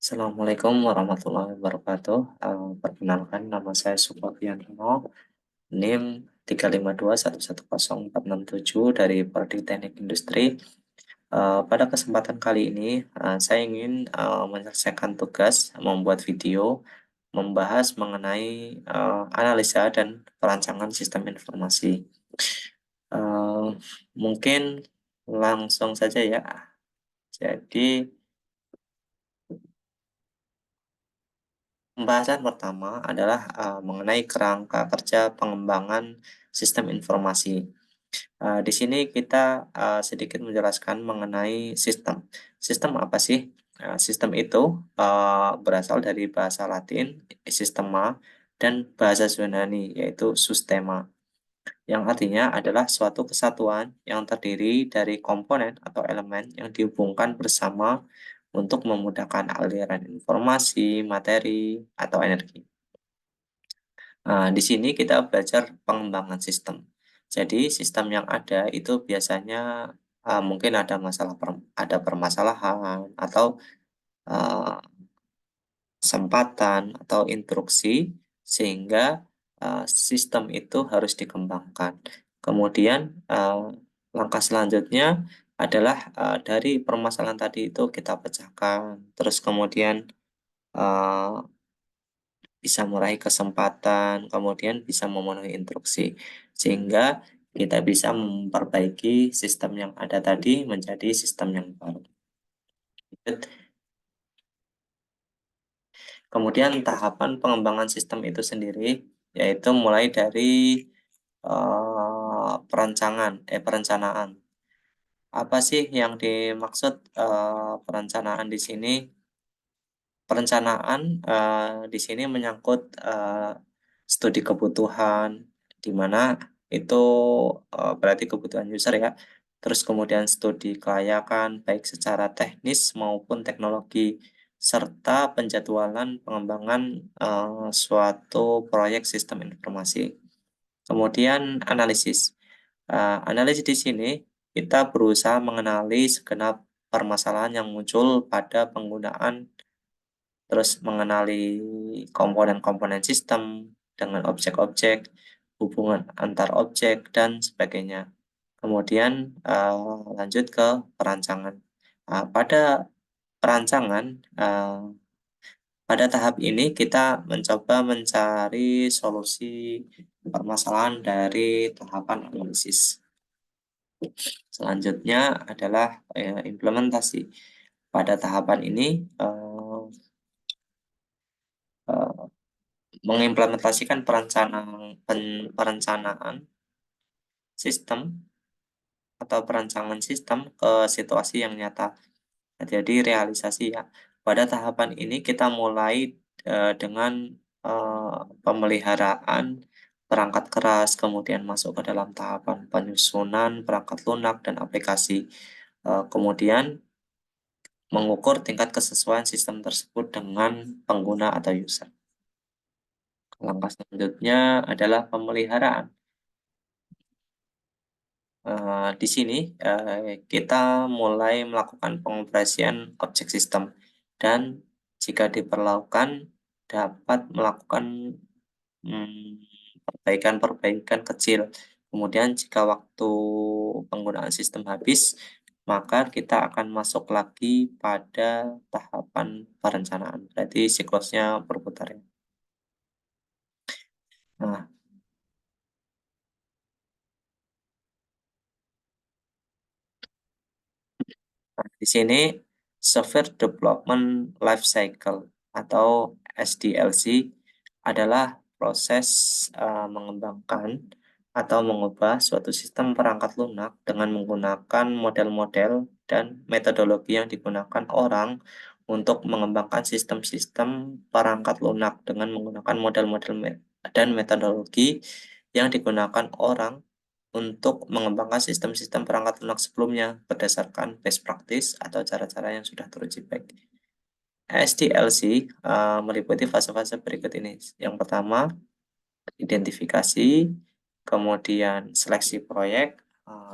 Assalamualaikum warahmatullahi wabarakatuh. Perkenalkan nama saya Supapian Reno, NIM 352110467 dari Prodi Teknik Industri. Pada kesempatan kali ini, saya ingin menyelesaikan tugas membuat video membahas mengenai analisa dan perancangan sistem informasi. Eh, Mungkin langsung saja ya. Jadi, pembahasan pertama adalah mengenai kerangka kerja pengembangan sistem informasi. Di sini kita sedikit menjelaskan mengenai sistem. Sistem apa sih? Sistem itu berasal dari bahasa Latin, sistema, dan bahasa Yunani, yaitu sustema, yang artinya adalah suatu kesatuan yang terdiri dari komponen atau elemen yang dihubungkan bersama untuk memudahkan aliran informasi, materi, atau energi. Di sini kita belajar pengembangan sistem. Jadi sistem yang ada itu biasanya mungkin ada permasalahan atau uh, kesempatan atau instruksi sehingga sistem itu harus dikembangkan. Kemudian langkah selanjutnya adalah dari permasalahan tadi itu kita pecahkan, terus kemudian uh, bisa meraih kesempatan, kemudian bisa memenuhi instruksi, sehingga kita bisa memperbaiki sistem yang ada tadi menjadi sistem yang baru. Kemudian tahapan pengembangan sistem itu sendiri, yaitu mulai dari perencanaan. Apa sih yang dimaksud perencanaan di sini? Perencanaan di sini menyangkut studi kebutuhan, di mana itu berarti kebutuhan user ya. Terus kemudian studi kelayakan, baik secara teknis maupun teknologi, serta penjadwalan pengembangan suatu proyek sistem informasi. Kemudian analisis. Analisis di sini kita berusaha mengenali segenap permasalahan yang muncul pada penggunaan, terus mengenali komponen-komponen sistem dengan objek-objek, hubungan antar objek, dan sebagainya. Kemudian lanjut ke perancangan. Pada perancangan, pada tahap ini kita mencoba mencari solusi permasalahan dari tahapan analisis. Selanjutnya adalah implementasi. Pada tahapan ini, mengimplementasikan perencanaan sistem atau perancangan sistem ke situasi yang nyata. Jadi realisasi ya. Pada tahapan ini kita mulai dengan pemeliharaan perangkat keras, kemudian masuk ke dalam tahapan penyusunan perangkat lunak dan aplikasi. Kemudian mengukur tingkat kesesuaian sistem tersebut dengan pengguna atau user. Langkah selanjutnya adalah pemeliharaan. Di sini kita mulai melakukan pengoperasian objek sistem dan jika diperlukan dapat melakukan perbaikan-perbaikan kecil. Kemudian jika waktu penggunaan sistem habis, maka kita akan masuk lagi pada tahapan perencanaan. Berarti siklusnya berputar ya. Nah, di sini Software Development Life Cycle atau SDLC adalah proses mengembangkan atau mengubah suatu sistem perangkat lunak dengan menggunakan model-model dan metodologi yang digunakan orang untuk mengembangkan sistem-sistem perangkat lunak dengan menggunakan model-model dan metodologi yang digunakan orang untuk mengembangkan sistem-sistem perangkat lunak sebelumnya berdasarkan best practice atau cara-cara yang sudah teruji baik. SDLC meliputi fase-fase berikut ini. Yang pertama, identifikasi, kemudian seleksi proyek,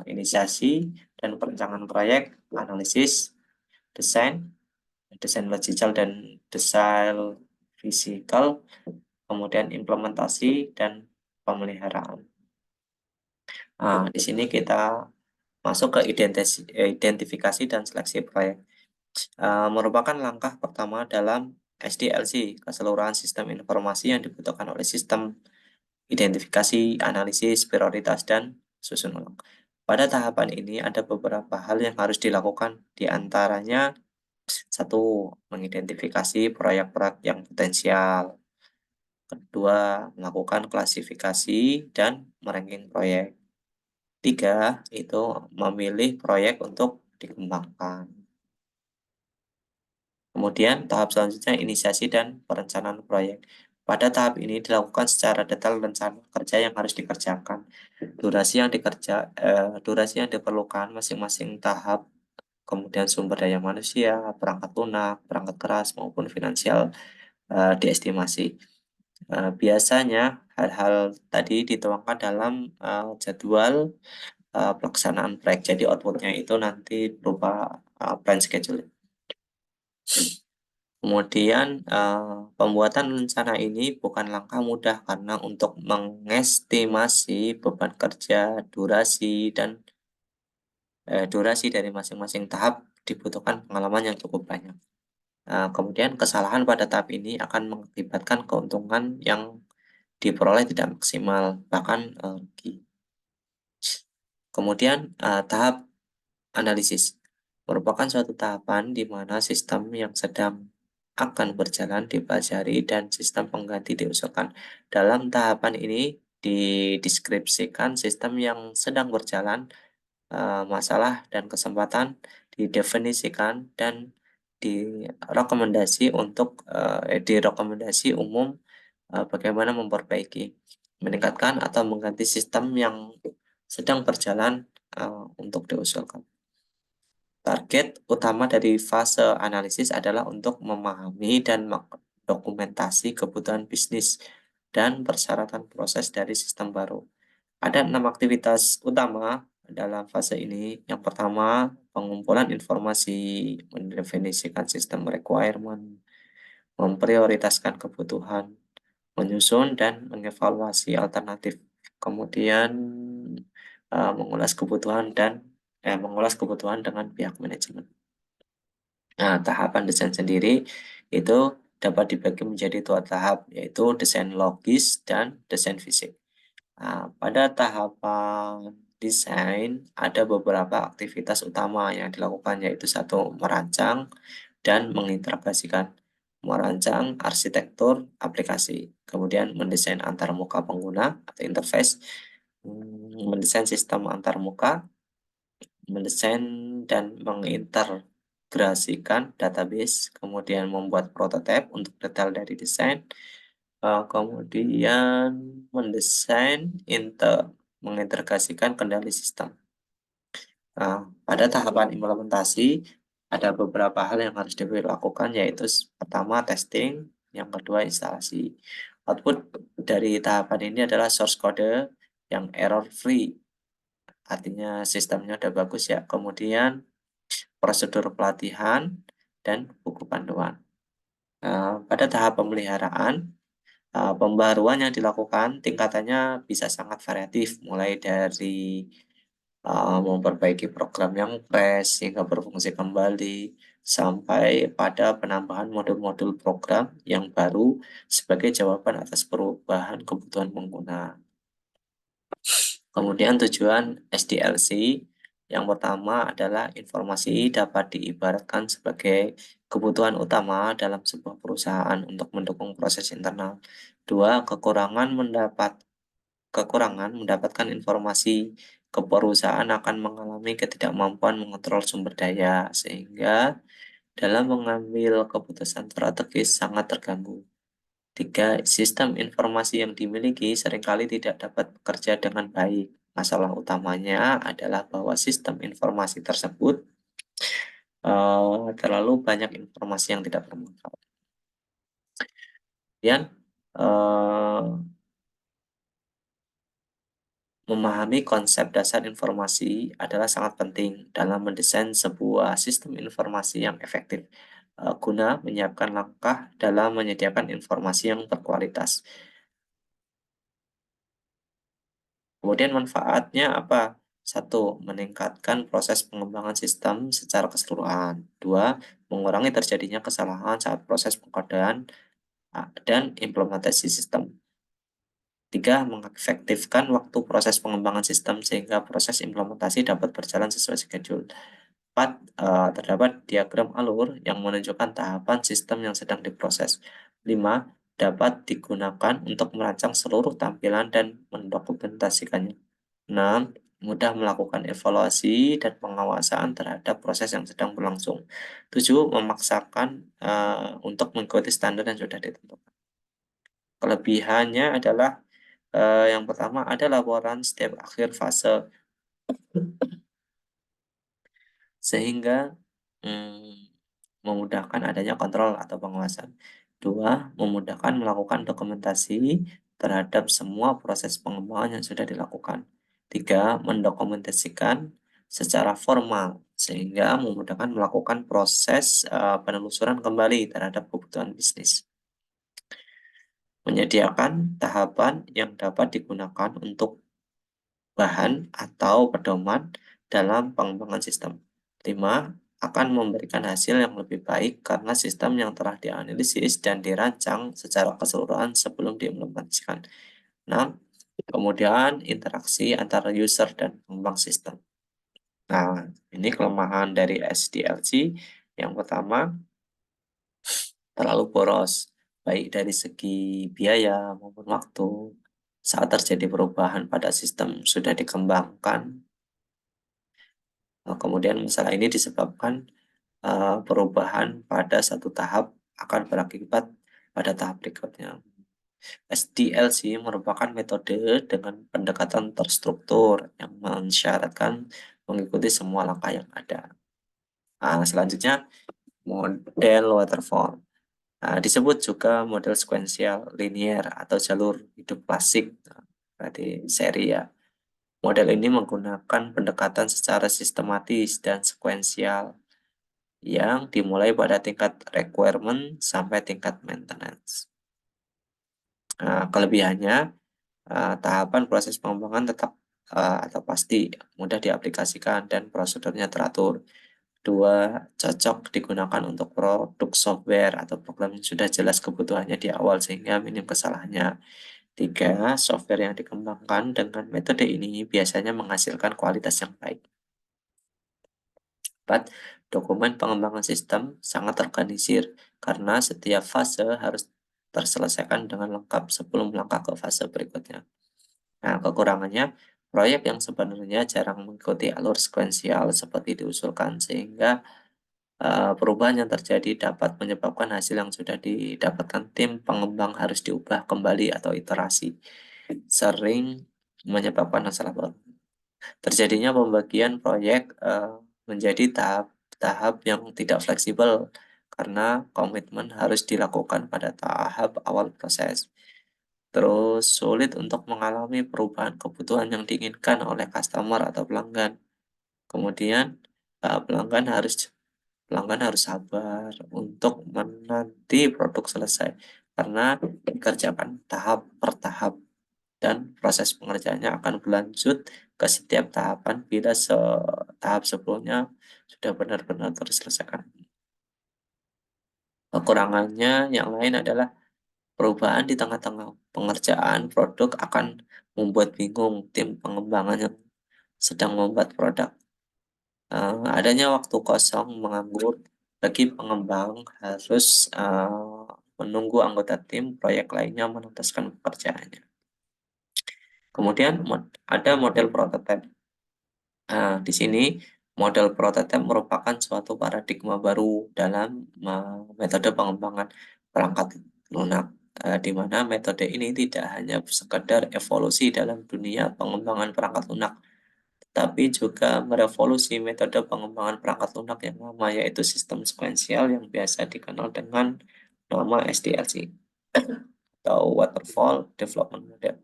inisiasi dan perencanaan proyek, analisis, desain, desain logical dan desain fisikal, kemudian implementasi dan pemeliharaan. Nah, di sini kita masuk ke identifikasi dan seleksi proyek. Merupakan langkah pertama dalam SDLC, keseluruhan sistem informasi yang dibutuhkan oleh sistem identifikasi, analisis, prioritas, dan susun ulang. Pada tahapan ini ada beberapa hal yang harus dilakukan, di antaranya satu, mengidentifikasi proyek-proyek yang potensial. Kedua, melakukan klasifikasi dan meranking proyek. Tiga, itu memilih proyek untuk dikembangkan. Kemudian tahap selanjutnya inisiasi dan perencanaan proyek. Pada tahap ini dilakukan secara detail rencana kerja yang harus dikerjakan. Durasi yang diperlukan masing-masing tahap, kemudian sumber daya manusia, perangkat lunak, perangkat keras maupun finansial diestimasi. Biasanya hal-hal tadi dituangkan dalam jadwal pelaksanaan proyek. Jadi outputnya itu nanti berupa plan schedule. Kemudian pembuatan rencana ini bukan langkah mudah karena untuk mengestimasi beban kerja, durasi dari masing-masing tahap dibutuhkan pengalaman yang cukup banyak. Kemudian kesalahan pada tahap ini akan mengakibatkan keuntungan yang diperoleh tidak maksimal, bahkan rugi. Kemudian tahap analisis merupakan suatu tahapan di mana sistem yang sedang akan berjalan dipelajari dan sistem pengganti diusulkan. Dalam tahapan ini dideskripsikan sistem yang sedang berjalan, masalah dan kesempatan didefinisikan dan direkomendasi umum bagaimana memperbaiki, meningkatkan atau mengganti sistem yang sedang berjalan untuk diusulkan. Target utama dari fase analisis adalah untuk memahami dan mendokumentasi kebutuhan bisnis dan persyaratan proses dari sistem baru. Ada 6 aktivitas utama dalam fase ini. Yang pertama, pengumpulan informasi, mendefinisikan sistem requirement, memprioritaskan kebutuhan, menyusun dan mengevaluasi alternatif, kemudian mengulas kebutuhan dengan pihak manajemen. Nah, tahapan desain sendiri itu dapat dibagi menjadi dua tahap, yaitu desain logis dan desain fisik. Nah, pada tahapan desain ada beberapa aktivitas utama yang dilakukan, yaitu satu, merancang dan mengintegrasikan. Merancang arsitektur aplikasi, kemudian mendesain antarmuka pengguna atau interface, mendesain sistem antarmuka, mendesain dan mengintegrasikan database, kemudian membuat prototipe untuk detail dari desain, kemudian mendesain mengintegrasikan kendali sistem. Pada tahapan implementasi ada beberapa hal yang harus dilakukan, yaitu pertama testing, yang kedua instalasi. Output dari tahapan ini adalah source code yang error free, artinya sistemnya udah bagus ya. Kemudian prosedur pelatihan dan buku panduan. Pada tahap pemeliharaan, pembaruan yang dilakukan tingkatannya bisa sangat variatif, mulai dari memperbaiki program yang crash sehingga berfungsi kembali, sampai pada penambahan modul-modul program yang baru sebagai jawaban atas perubahan kebutuhan pengguna. Kemudian tujuan SDLC yang pertama adalah informasi dapat diibaratkan sebagai kebutuhan utama dalam sebuah perusahaan untuk mendukung proses internal. Dua, kekurangan mendapatkan informasi ke perusahaan akan mengalami ketidakmampuan mengontrol sumber daya, sehingga dalam mengambil keputusan strategis sangat terganggu. Tiga, sistem informasi yang dimiliki seringkali tidak dapat bekerja dengan baik. Masalah utamanya adalah bahwa sistem informasi tersebut terlalu banyak informasi yang tidak bermanfaat. Kemudian memahami konsep dasar informasi adalah sangat penting dalam mendesain sebuah sistem informasi yang efektif. guna menyiapkan langkah dalam menyediakan informasi yang berkualitas. Kemudian manfaatnya apa? Satu, meningkatkan proses pengembangan sistem secara keseluruhan. Dua, mengurangi terjadinya kesalahan saat proses pengadaan dan implementasi sistem. Tiga, mengefektifkan waktu proses pengembangan sistem sehingga proses implementasi dapat berjalan sesuai schedule. Empat, terdapat diagram alur yang menunjukkan tahapan sistem yang sedang diproses. Lima, dapat digunakan untuk merancang seluruh tampilan dan mendokumentasikannya. Enam, mudah melakukan evaluasi dan pengawasan terhadap proses yang sedang berlangsung. Tujuh, memaksakan untuk mengikuti standar yang sudah ditentukan. Kelebihannya adalah yang pertama ada laporan setiap akhir fase sehingga memudahkan adanya kontrol atau pengawasan. Dua, memudahkan melakukan dokumentasi terhadap semua proses pengembangan yang sudah dilakukan. Tiga, mendokumentasikan secara formal sehingga memudahkan melakukan proses penelusuran kembali terhadap kebutuhan bisnis. Menyediakan tahapan yang dapat digunakan untuk bahan atau pedoman dalam pengembangan sistem. 5. Akan memberikan hasil yang lebih baik karena sistem yang telah dianalisis dan dirancang secara keseluruhan sebelum diimplementasikan. 6. Kemudian interaksi antara user dan pengembang sistem. Nah, ini kelemahan dari SDLC. Yang pertama, terlalu boros, baik dari segi biaya maupun waktu. Saat terjadi perubahan pada sistem sudah dikembangkan, kemudian masalah ini disebabkan perubahan pada satu tahap akan berakibat pada tahap berikutnya. SDLC merupakan metode dengan pendekatan terstruktur yang mensyaratkan mengikuti semua langkah yang ada. Selanjutnya, model waterfall. Disebut juga model sekuensial linear atau jalur hidup klasik, berarti seri ya. Model ini menggunakan pendekatan secara sistematis dan sekuensial yang dimulai pada tingkat requirement sampai tingkat maintenance. Kelebihannya, tahapan proses pengembangan tetap atau pasti mudah diaplikasikan dan prosedurnya teratur. Dua, cocok digunakan untuk produk software atau program yang sudah jelas kebutuhannya di awal sehingga minim kesalahannya. Tiga, software yang dikembangkan dengan metode ini biasanya menghasilkan kualitas yang baik. 4. Dokumen pengembangan sistem sangat terorganisir karena setiap fase harus terselesaikan dengan lengkap sebelum melangkah ke fase berikutnya. Nah, kekurangannya, proyek yang sebenarnya jarang mengikuti alur sekuensial seperti diusulkan sehingga perubahan yang terjadi dapat menyebabkan hasil yang sudah didapatkan tim pengembang harus diubah kembali atau iterasi. Sering menyebabkan masalah baru. Terjadinya pembagian proyek menjadi tahap-tahap yang tidak fleksibel karena komitmen harus dilakukan pada tahap awal proses. Terus sulit untuk mengalami perubahan kebutuhan yang diinginkan oleh customer atau pelanggan. Kemudian pelanggan harus sabar untuk menanti produk selesai karena dikerjakan tahap per tahap dan proses pengerjaannya akan berlanjut ke setiap tahapan bila tahap sebelumnya sudah benar-benar terselesaikan. Kekurangannya yang lain adalah perubahan di tengah-tengah pengerjaan produk akan membuat bingung tim pengembangan yang sedang membuat produk. Adanya waktu kosong menganggur bagi pengembang harus menunggu anggota tim proyek lainnya menuntaskan pekerjaannya. Kemudian ada model prototipe. Di sini model prototipe merupakan suatu paradigma baru dalam metode pengembangan perangkat lunak, di mana metode ini tidak hanya sekedar evolusi dalam dunia pengembangan perangkat lunak, tapi juga merevolusi metode pengembangan perangkat lunak yang lama, yaitu sistem sekuensial yang biasa dikenal dengan nama SDLC atau Waterfall Development Model.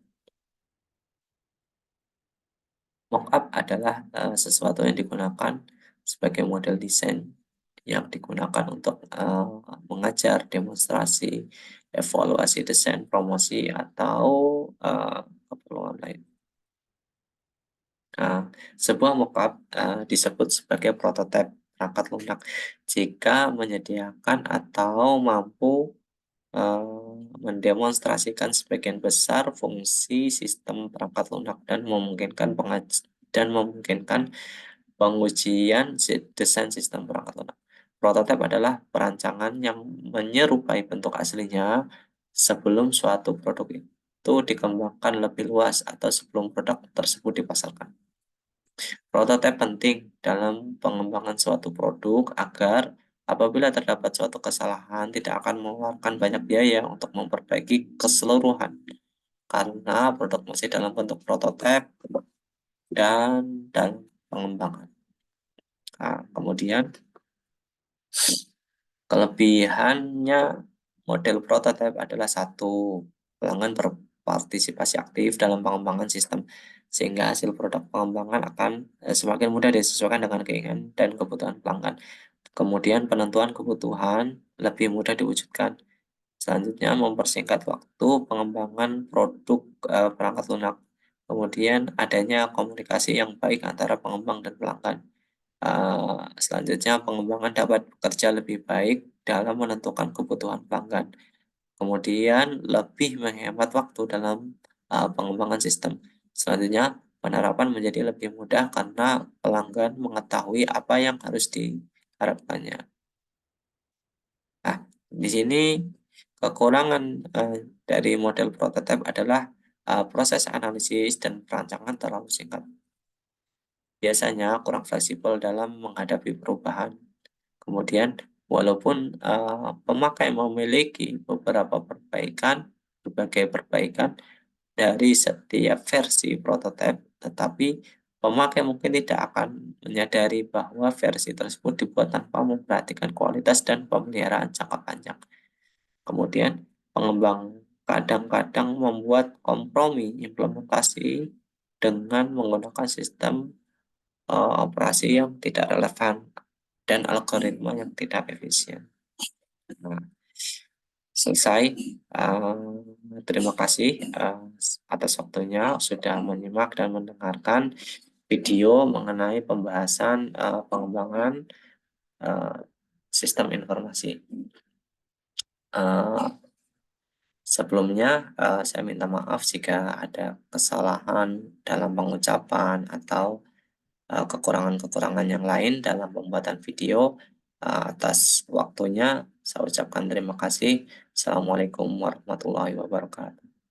Mockup adalah sesuatu yang digunakan sebagai model desain yang digunakan untuk mengajar, demonstrasi, evaluasi desain, promosi, atau keperluan lain. Nah, sebuah mockup disebut sebagai prototipe perangkat lunak jika menyediakan atau mampu mendemonstrasikan sebagian besar fungsi sistem perangkat lunak dan memungkinkan pengujian desain sistem perangkat lunak. Prototipe adalah perancangan yang menyerupai bentuk aslinya sebelum suatu produk itu dikembangkan lebih luas atau sebelum produk tersebut dipasarkan. Prototipe penting dalam pengembangan suatu produk agar apabila terdapat suatu kesalahan tidak akan mengeluarkan banyak biaya untuk memperbaiki keseluruhan karena produk masih dalam bentuk prototipe dan dalam pengembangan. Nah, kemudian kelebihannya model prototipe adalah satu, pelanggan berpartisipasi aktif dalam pengembangan sistem, sehingga hasil produk pengembangan akan semakin mudah disesuaikan dengan keinginan dan kebutuhan pelanggan. Kemudian penentuan kebutuhan lebih mudah diwujudkan. Selanjutnya mempersingkat waktu pengembangan produk perangkat lunak. Kemudian adanya komunikasi yang baik antara pengembang dan pelanggan. Selanjutnya pengembangan dapat bekerja lebih baik dalam menentukan kebutuhan pelanggan. Kemudian lebih menghemat waktu dalam pengembangan sistem. Selanjutnya penerapan menjadi lebih mudah karena pelanggan mengetahui apa yang harus diharapkannya. Nah, di sini kekurangan dari model prototipe adalah proses analisis dan perancangan terlalu singkat. Biasanya kurang fleksibel dalam menghadapi perubahan. Kemudian, walaupun pemakai memiliki berbagai perbaikan dari setiap versi prototipe, tetapi pemakai mungkin tidak akan menyadari bahwa versi tersebut dibuat tanpa memperhatikan kualitas dan pemeliharaan jangka panjang. Kemudian, pengembang kadang-kadang membuat kompromi implementasi dengan menggunakan sistem operasi yang tidak relevan dan algoritma yang tidak efisien. Nah, selesai. Terima kasih atas waktunya sudah menyimak dan mendengarkan video mengenai pembahasan pengembangan uh, sistem informasi. Sebelumnya, saya minta maaf jika ada kesalahan dalam pengucapan atau kekurangan-kekurangan yang lain dalam pembuatan video. Atas waktunya, saya ucapkan terima kasih. Assalamualaikum warahmatullahi wabarakatuh.